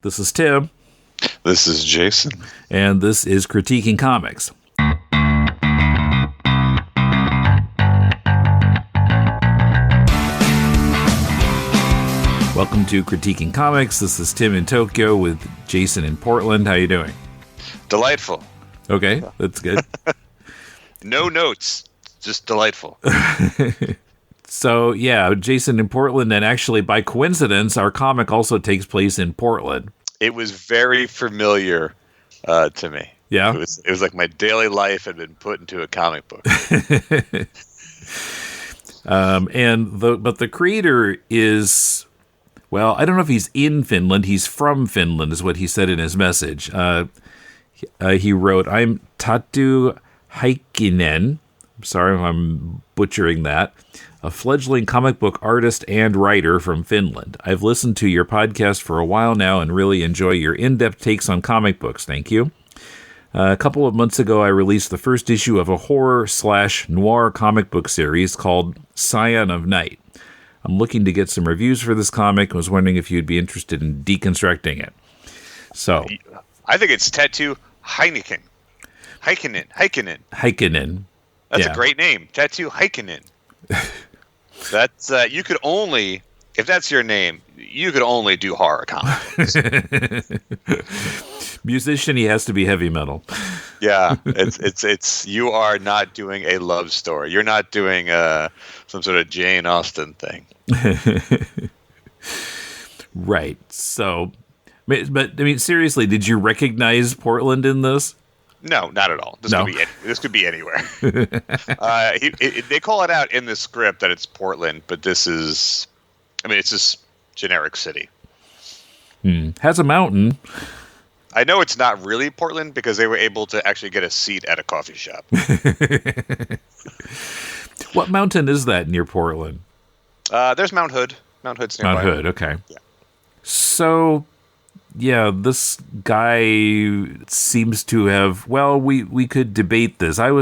This is Tim. This is Jason. And this is Critiquing Comics. Welcome to Critiquing Comics. This is Tim in Tokyo with Jason in Portland. How you doing? Delightful. Okay, that's good. No notes, just delightful. So, yeah, Jason in Portland, and actually, by coincidence, our comic also takes place in Portland. It was very familiar to me. Yeah? It was like my daily life had been put into a comic book. But the creator is, well, I don't know if he's in Finland. He's from Finland, is what he said in his message. He wrote, "I'm Tatu Heikkinen." I'm sorry if I'm butchering that. A fledgling comic book artist and writer from Finland. I've listened to your podcast for a while now and really enjoy your in-depth takes on comic books. Thank you. A couple of months ago, I released the first issue of a horror/noir comic book series called Scion of Night. I'm looking to get some reviews for this comic and was wondering if you'd be interested in deconstructing it. So, I think it's Tatu Heikkinen. Heikkinen. That's a great name. Tatu Heikkinen. That's you could only, if that's your name, you could only do horror comics. Musician, he has to be heavy metal. Yeah, it's you are not doing a love story. You're not doing some sort of Jane Austen thing. Right. So, but I mean, seriously, did you recognize Portland in this? No, not at all. This could be anywhere. They call it out in the script that it's Portland, but it's just generic city. Has a mountain. I know it's not really Portland because they were able to actually get a seat at a coffee shop. What mountain is that near Portland? There's Mount Hood. Mount Hood's nearby. Mount Hood, okay. Yeah. So, yeah, this guy seems to have, well, we could debate this. Are you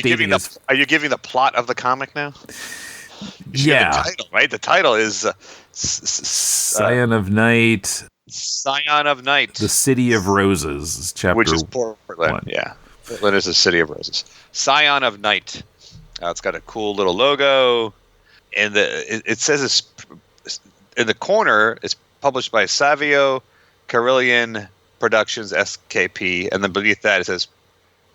giving the plot of the comic now? Yeah. The title, right? The title is Scion of Night. Scion of Night. The City of Roses is chapter, which is Portland. 1. Yeah. Portland is the City of Roses. Scion of Night. It's got a cool little logo. And it says it's in the corner, it's published by Savio Carillion Productions SKP, and then beneath that it says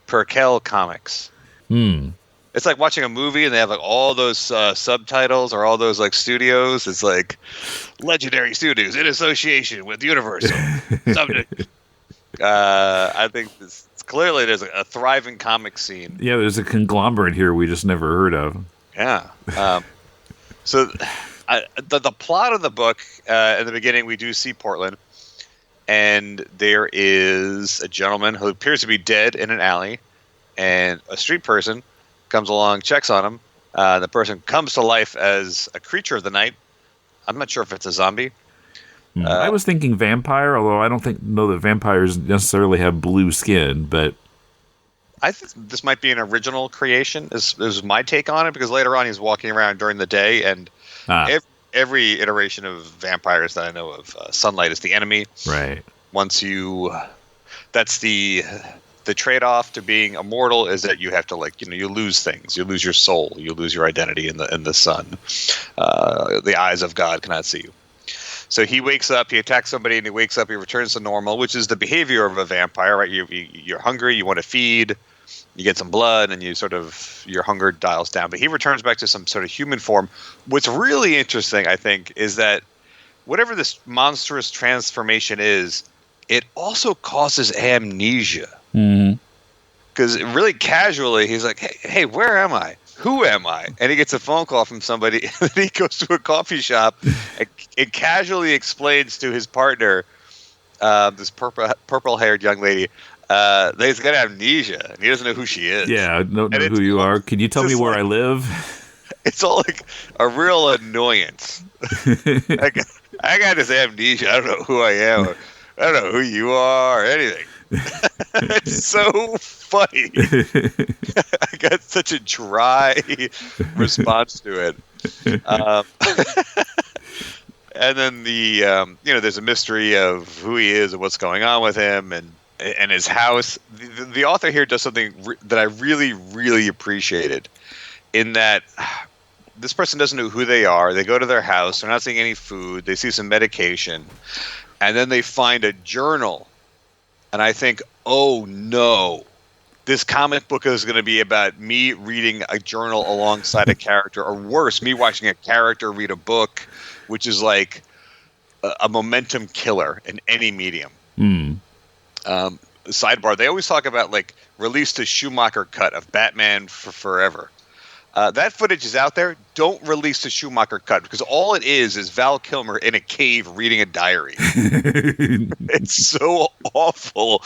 Perkel Comics. It's like watching a movie and they have like all those subtitles or all those like studios. It's like Legendary Studios in association with Universal. I think clearly there's a thriving comic scene. Yeah, there's a conglomerate here we just never heard of. Yeah. So the plot of the book, in the beginning, we do see Portland, and there is a gentleman who appears to be dead in an alley, and a street person comes along, checks on him. The person comes to life as a creature of the night. I'm not sure if it's a zombie. I was thinking vampire, although I don't know that vampires necessarily have blue skin, but I think this might be an original creation, is my take on it, because later on he's walking around during the day, and every iteration of vampires that I know of, sunlight is the enemy. Right. That's the trade-off to being immortal, is that you have to you lose things. You lose your soul. You lose your identity in the sun. The eyes of God cannot see you. So he wakes up, he attacks somebody, and he wakes up, he returns to normal, which is the behavior of a vampire, right? You're hungry, you want to feed, you get some blood, and your hunger dials down. But he returns back to some sort of human form. What's really interesting, I think, is that whatever this monstrous transformation is, it also causes amnesia. Because really casually, he's like, hey, where am I? Who am I? And he gets a phone call from somebody, and then he goes to a coffee shop and casually explains to his partner, this purple-haired young lady, that he's got amnesia, and he doesn't know who she is. Yeah, I don't know who you are. Can you tell me where I live? It's all like a real annoyance. I got this amnesia. I don't know who I am. I don't know who you are or anything. It's so funny. I got such a dry response to it. And then there's a mystery of who he is and what's going on with him and his house. The author here does something that I really, really appreciated, in that this person doesn't know who they are. They go to their house. They're not seeing any food. They see some medication. And then they find a journal. And I think, oh, no. This comic book is going to be about me reading a journal alongside a character, or worse, me watching a character read a book, which is like a momentum killer in any medium. Sidebar, they always talk about like release the Schumacher cut of Batman for Forever. That footage is out there. Don't release the Schumacher cut, because all it is Val Kilmer in a cave reading a diary. It's so awful.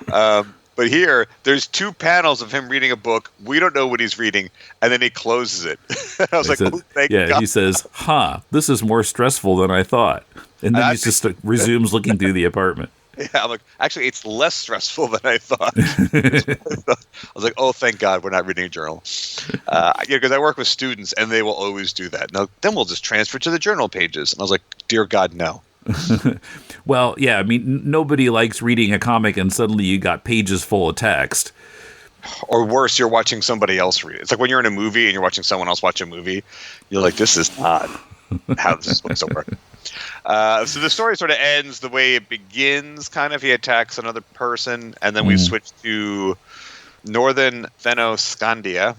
But here, there's 2 panels of him reading a book. We don't know what he's reading, and then he closes it. I was oh, thank God. He says, this is more stressful than I thought. And then he just resumes looking through the apartment. Yeah, I'm like, actually, it's less stressful than I thought. I was like, oh, thank God we're not reading a journal. Because I work with students, and they will always do that. Now, then we'll just transfer to the journal pages. And I was like, dear God, no. Well, yeah, I mean, nobody likes reading a comic and suddenly you got pages full of text. Or worse, you're watching somebody else read it. It's like when you're in a movie and you're watching someone else watch a movie, you're like, this is not how this is supposed to work. So the story sort of ends the way it begins, kind of. He attacks another person, and then we switch to northern Fennoscandia.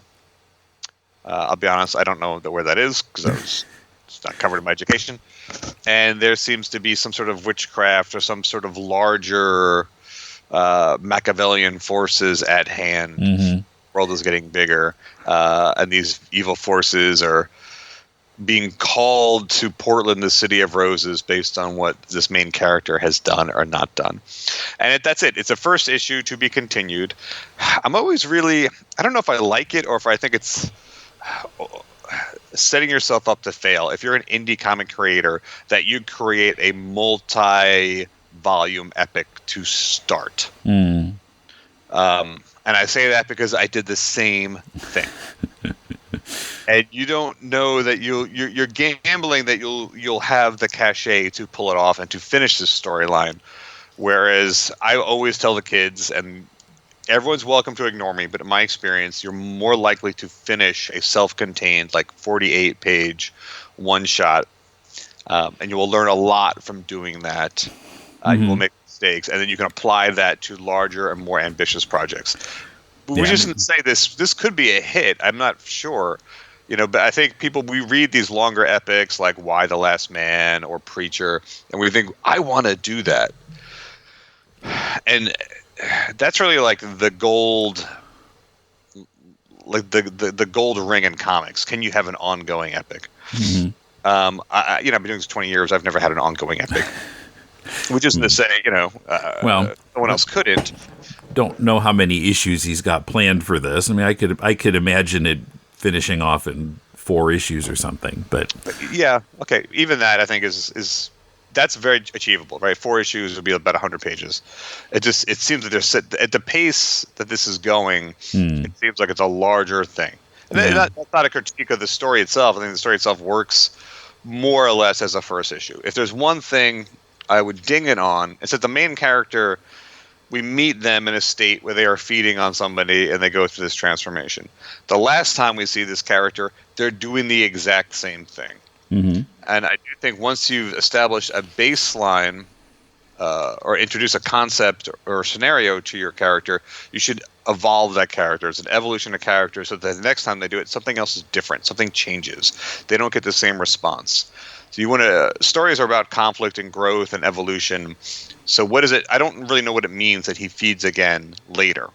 I'll be honest, I don't know where that is, because it's not covered in my education. And there seems to be some sort of witchcraft or some sort of larger Machiavellian forces at hand. The world is getting bigger, and these evil forces are being called to Portland, the City of Roses, based on what this main character has done or not done. And that's it. It's a first issue to be continued. I'm always really, I don't know if I like it or if I think it's setting yourself up to fail. If you're an indie comic creator, that you create a multi-volume epic to start. And I say that because I did the same thing. And you don't know that you're gambling that you'll have the cachet to pull it off and to finish this storyline. Whereas I always tell the kids, and everyone's welcome to ignore me, but in my experience, you're more likely to finish a self-contained, like 48-page one-shot, and you will learn a lot from doing that. You will make mistakes, and then you can apply that to larger and more ambitious projects. But we just didn't say this could be a hit. I'm not sure. But I think we read these longer epics like Why the Last Man or Preacher, and we think, I want to do that. And that's really like the gold, like the gold ring in comics. Can you have an ongoing epic? I've been doing this 20 years. I've never had an ongoing epic. Which isn't to say, no one else couldn't. Don't know how many issues he's got planned for this. I mean, I could imagine it finishing off in 4 issues or something. But yeah, okay. Even that, I think, is that's very achievable, right? 4 issues would be about 100 pages. It seems that there's at the pace that this is going, it seems like it's a larger thing. And that's not a critique of the story itself. I think the story itself works more or less as a first issue. If there's one thing I would ding it on, it's that the main character, we meet them in a state where they are feeding on somebody and they go through this transformation. The last time we see this character, they're doing the exact same thing. And I do think once you've established a baseline or introduce a concept or a scenario to your character, you should evolve that character. It's an evolution of character so that the next time they do it, something else is different. Something changes. They don't get the same response. So you want to. Stories are about conflict and growth and evolution. So what is it? I don't really know what it means that he feeds again later.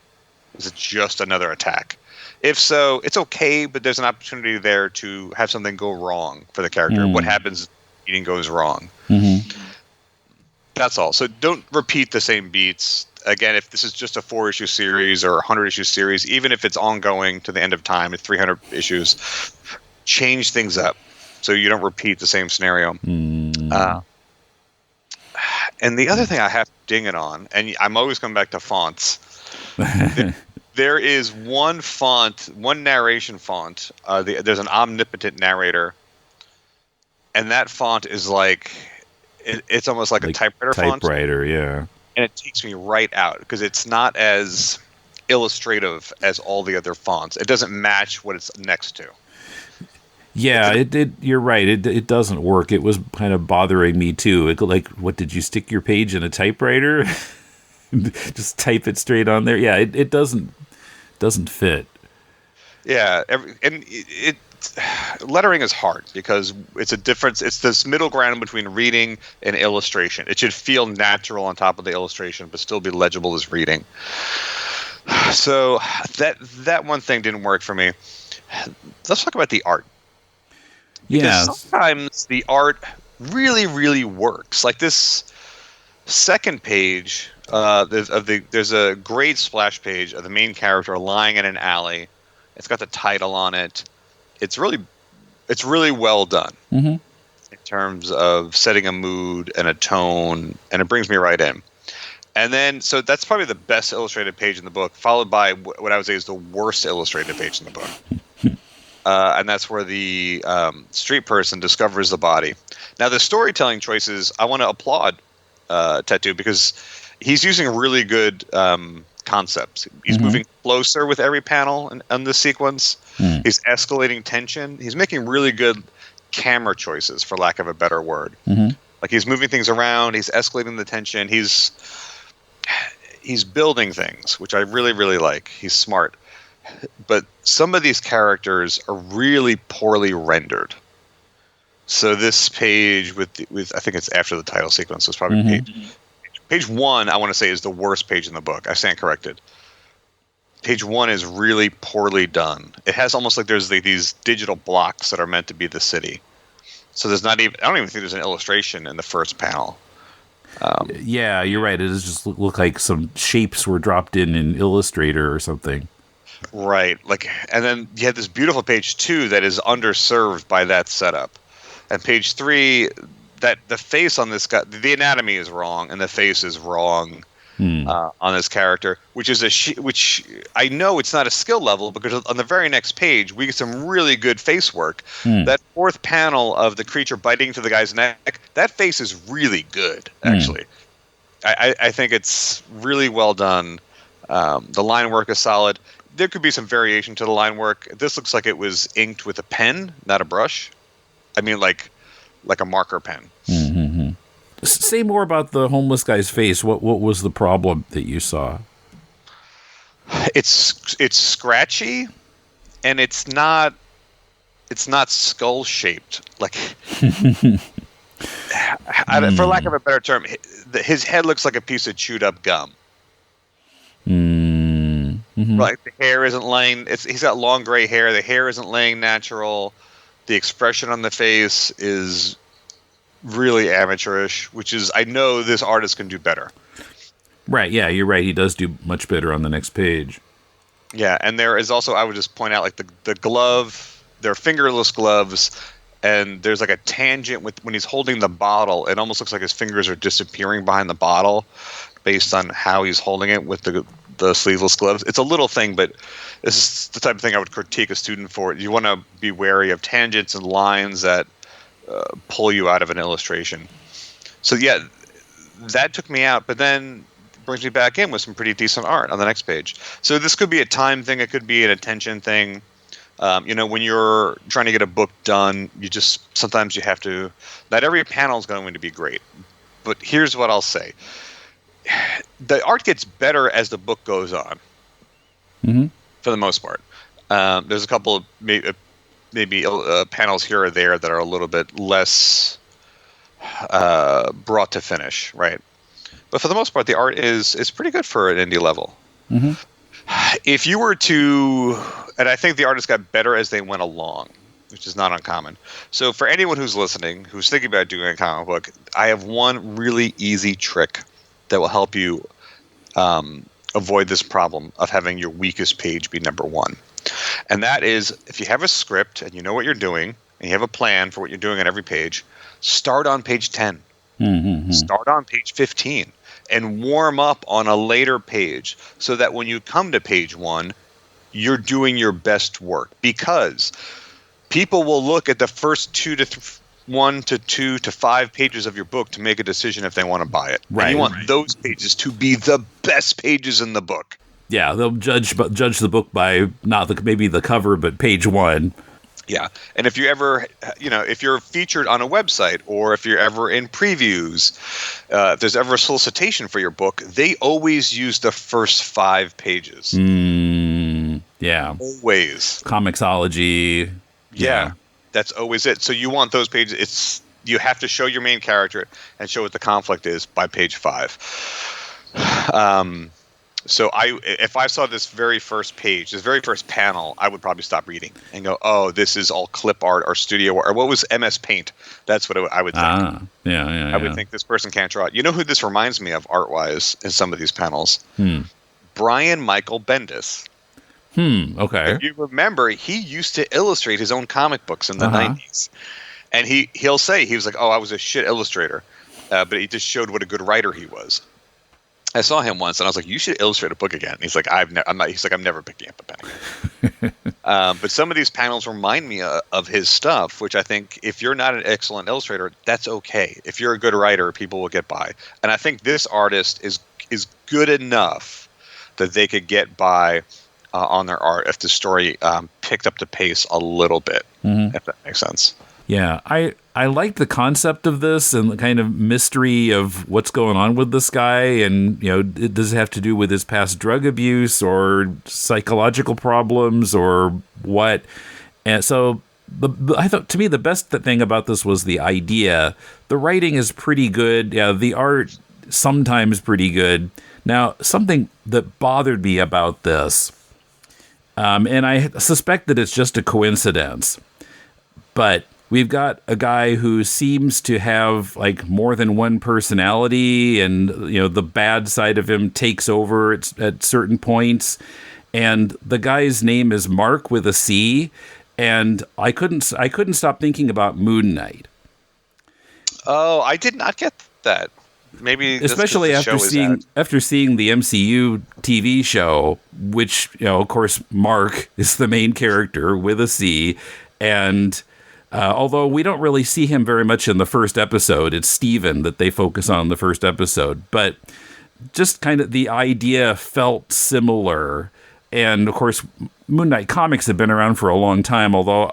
Is it just another attack? If so, it's okay, but there's an opportunity there to have something go wrong for the character. What happens if eating goes wrong? That's all. So don't repeat the same beats. Again, if this is just a 4-issue series or a 100-issue series, even if it's ongoing to the end of time, it's 300 issues, change things up so you don't repeat the same scenario. And the other thing I have to ding it on, and I'm always coming back to fonts, there is one font, one narration font. There's an omnipotent narrator and that font is like it's almost like a typewriter font. Typewriter, yeah. And it takes me right out because it's not as illustrative as all the other fonts. It doesn't match what it's next to. Yeah, you're right. It doesn't work. It was kind of bothering me too. What did you stick your page in a typewriter? Just type it straight on there. Yeah, it doesn't fit. Yeah, lettering is hard because it's a difference. It's this middle ground between reading and illustration. It should feel natural on top of the illustration, but still be legible as reading. So that one thing didn't work for me. Let's talk about the art. Yeah, sometimes the art really, really works. Like this second page, there's a great splash page of the main character lying in an alley. It's got the title on it. It's really well done in terms of setting a mood and a tone, and it brings me right in. And then, so that's probably the best illustrated page in the book, followed by what I would say is the worst illustrated page in the book. And that's where the street person discovers the body. Now, the storytelling choices, I want to applaud Tatu because he's using really good concepts. He's moving closer with every panel in this sequence. He's escalating tension. He's making really good camera choices, for lack of a better word. Like he's moving things around. He's escalating the tension. He's building things, which I really, really like. He's smart. But some of these characters are really poorly rendered. So this page with I think it's after the title sequence, so it's probably page 1, I want to say, is the worst page in the book. I stand corrected. Page 1 is really poorly done. It has almost like there's these digital blocks that are meant to be the city. So there's not even, I don't even think there's an illustration in the first panel. Yeah, you're right. It does just look like some shapes were dropped in Illustrator or something. Right. And then you have this beautiful page 2 that is underserved by that setup. And page 3, that the face on this guy, the anatomy is wrong, and the face is wrong on this character, which is which I know it's not a skill level because on the very next page we get some really good face work. That fourth panel of the creature biting into the guy's neck, that face is really good, actually. I think it's really well done. The line work is solid. There could be some variation to the line work. This looks like it was inked with a pen, not a brush. I mean, like a marker pen. Say more about the homeless guy's face. What was the problem that you saw? It's scratchy, and it's not skull shaped. Like, for lack of a better term, his head looks like a piece of chewed up gum. Right, the hair isn't laying. He's got long gray hair. The hair isn't laying natural. The expression on the face is really amateurish, which is, I know this artist can do better. Right, yeah, you're right. He does do much better on the next page. Yeah, and there is also, I would just point out, like the glove, they're fingerless gloves, and there's like a tangent with when he's holding the bottle. It almost looks like his fingers are disappearing behind the bottle based on how he's holding it with the sleeveless gloves. It's a little thing, but this is the type of thing I would critique a student for. You want to be wary of tangents and lines that pull you out of an illustration. So yeah, that took me out, but then brings me back in with some pretty decent art on the next page. So this could be a time thing. It could be an attention thing. When you're trying to get a book done, sometimes you have to, not every panel is going to be great, but here's what I'll say. The art gets better as the book goes on, for the most part. There's a couple of maybe panels here or there that are a little bit less brought to finish, right? But for the most part, the art is pretty good for an indie level. If you were to, and I think the artists got better as they went along, which is not uncommon. So for anyone who's listening, who's thinking about doing a comic book, I have one really easy trick that will help you avoid this problem of having your weakest page be number 1. And that is, if you have a script and you know what you're doing, and you have a plan for what you're doing on every page, start on page 10. Start on page 15. And warm up on a later page so that when you come to page 1, you're doing your best work. Because people will look at the first 2 to 1 to 2 to 5 pages of your book to make a decision if they want to buy it. Right. And you want those pages to be the best pages in the book. Yeah, they'll judge the book by maybe the cover, but page 1. Yeah, and if you ever, if you're featured on a website or if you're ever in previews, if there's ever a solicitation for your book, they always use the first 5 pages. Yeah. Always. Comicsology. Yeah, that's always it. So you want those pages. You have to show your main character and show what the conflict is by page 5. So if I saw this very first page, this very first panel, I would probably stop reading and go, "Oh, this is all clip art or studio art, or what was MS Paint?" That's what I would think. Yeah. I would think this person can't draw it. You know who this reminds me of art-wise in some of these panels? Brian Michael Bendis. Okay. If you remember, he used to illustrate his own comic books in the 90s, and he'll say he was like, "Oh, I was a shit illustrator," but he just showed what a good writer he was. I saw him once, and I was like, "You should illustrate a book again." And he's like, "I'm not." He's like, "I'm never picking up a pen again." But some of these panels remind me of his stuff, which I think, if you're not an excellent illustrator, that's okay. If you're a good writer, people will get by. And I think this artist is good enough that they could get by on their art if the story picked up the pace a little bit, if that makes sense. Yeah, I like the concept of this and the kind of mystery of what's going on with this guy, and does it have to do with his past drug abuse or psychological problems or what? And so I thought, to me, the best thing about this was the idea. The writing is pretty good. Yeah, the art sometimes pretty good. Now, something that bothered me about this, and I suspect that it's just a coincidence, but we've got a guy who seems to have like more than one personality, and the bad side of him takes over at certain points. And the guy's name is Mark with a C, and I couldn't stop thinking about Moon Knight. Oh, I did not get that. Maybe especially after seeing the MCU TV show, which of course Mark is the main character with a C, and although we don't really see him very much in the first episode, it's Steven that they focus on in the first episode. But just kind of the idea felt similar. And, of course, Moon Knight comics have been around for a long time, although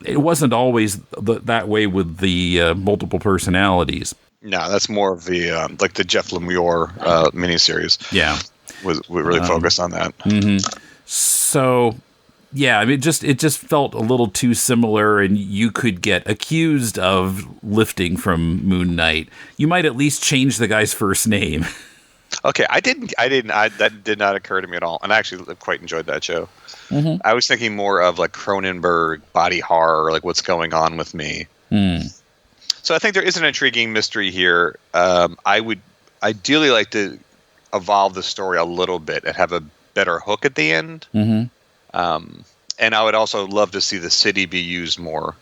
it wasn't always that way with the multiple personalities. No, that's more of the like the Jeff Lemire miniseries. Yeah. We really focused on that. So... yeah, I mean, it just felt a little too similar, and you could get accused of lifting from Moon Knight. You might at least change the guy's first name. Okay, I didn't. That did not occur to me at all, and I actually quite enjoyed that show. I was thinking more of like Cronenberg body horror, like what's going on with me. So I think there is an intriguing mystery here. I would ideally like to evolve the story a little bit and have a better hook at the end. And I would also love to see the city be used more.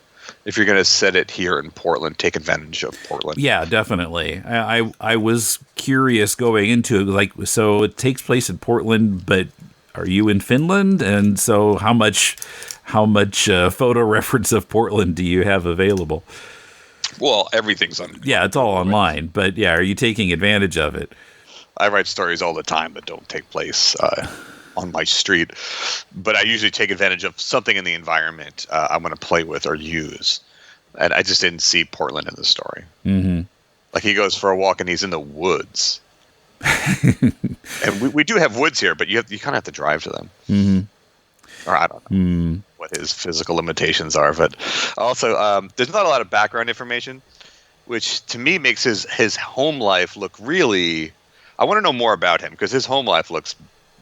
If you're going to set it here in Portland, take advantage of Portland. Yeah, definitely. I was curious going into it, like, so it takes place in Portland, but are you in Finland? And so how much photo reference of Portland do you have available? Well, everything's on. Yeah, it's all online. But yeah, are you taking advantage of it? I write stories all the time that don't take place on my street, but I usually take advantage of something in the environment I want to play with or use. And I just didn't see Portland in the story. Like he goes for a walk and he's in the woods. And we do have woods here, but you kind of have to drive to them. Or I don't know what his physical limitations are. But also, there's not a lot of background information, which to me makes his home life look really... I want to know more about him because his home life looks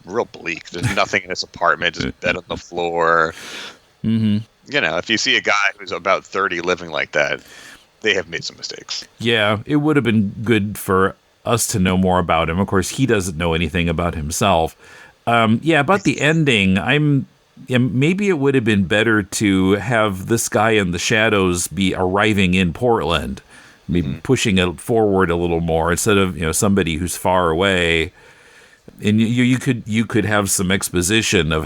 real bleak. There's nothing in his apartment, just bed on the floor. If you see a guy who's about 30 living like that, they have made some mistakes. Yeah, it would have been good for us to know more about him. Of course, he doesn't know anything about himself. About the ending, maybe it would have been better to have this guy in the shadows be arriving in Portland. Maybe pushing it forward a little more instead of somebody who's far away, and you could have some exposition of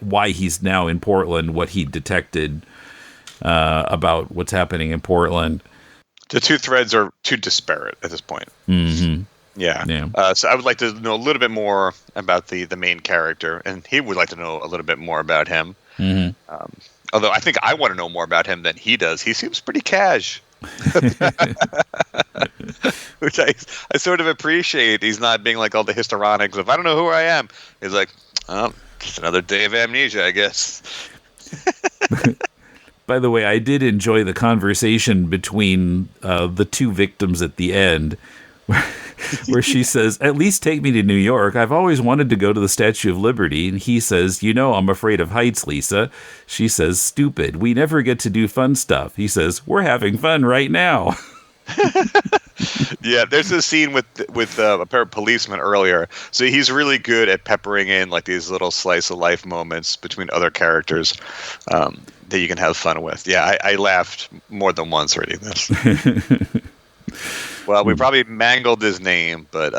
why he's now in Portland, what he detected. about what's happening in Portland. The two threads are too disparate at this point. Mm-hmm. Yeah. So I would like to know a little bit more about the main character, and he would like to know a little bit more about him. Mm-hmm. Although I think I want to know more about him than he does. He seems pretty cash. Which I sort of appreciate. He's not being like all the histrionics of, I don't know who I am. He's like, oh, just another day of amnesia, I guess. By the way, I did enjoy the conversation between the two victims at the end, where she says, at least take me to New York. I've always wanted to go to the Statue of Liberty. And he says, I'm afraid of heights, Lisa. She says, stupid. We never get to do fun stuff. He says, we're having fun right now. Yeah, there's a scene with a pair of policemen earlier. So he's really good at peppering in like these little slice of life moments between other characters that you can have fun with. Yeah, I laughed more than once reading this. Well, we probably mangled his name, but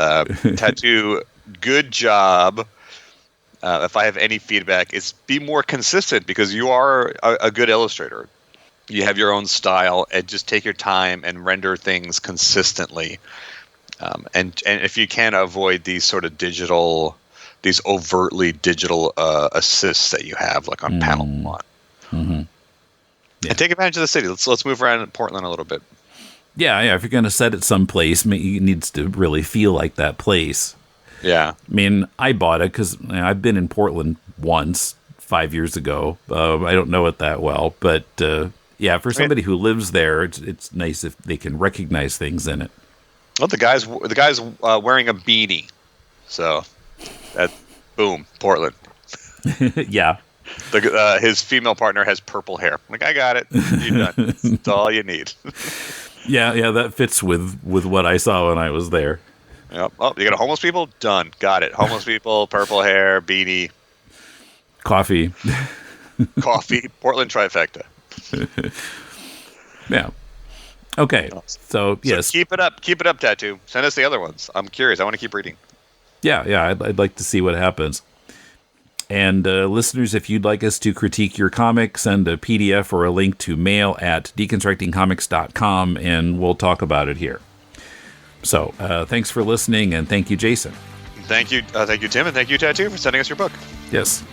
Tatu, good job. If I have any feedback, it's be more consistent, because you are a good illustrator. You have your own style, and just take your time and render things consistently. And if you can, avoid these sort of these overtly digital assists that you have, like on panel one. Mm-hmm. Yeah. And take advantage of the city. Let's move around in Portland a little bit. Yeah. If you're going to set it someplace, it needs to really feel like that place. Yeah. I mean, I bought it because I've been in Portland once 5 years ago. I don't know it that well, but yeah, for somebody who lives there, it's nice if they can recognize things in it. Well, the guy's wearing a beanie, so that boom, Portland. Yeah. His female partner has purple hair. I'm like, I got it. You're done. That's all you need. Yeah, that fits with what I saw when I was there. Yep. Oh, you got homeless people? Done. Got it. Homeless people, purple hair, beanie. Coffee. Portland trifecta. Yeah. Okay. So, yes. So keep it up, Tatu. Send us the other ones. I'm curious. I want to keep reading. Yeah. I'd like to see what happens. And listeners, if you'd like us to critique your comic, send a PDF or a link to mail@deconstructingcomics.com, and we'll talk about it here. So thanks for listening, and thank you, Jason. Thank you, Tim, and thank you, Tatu, for sending us your book. Yes.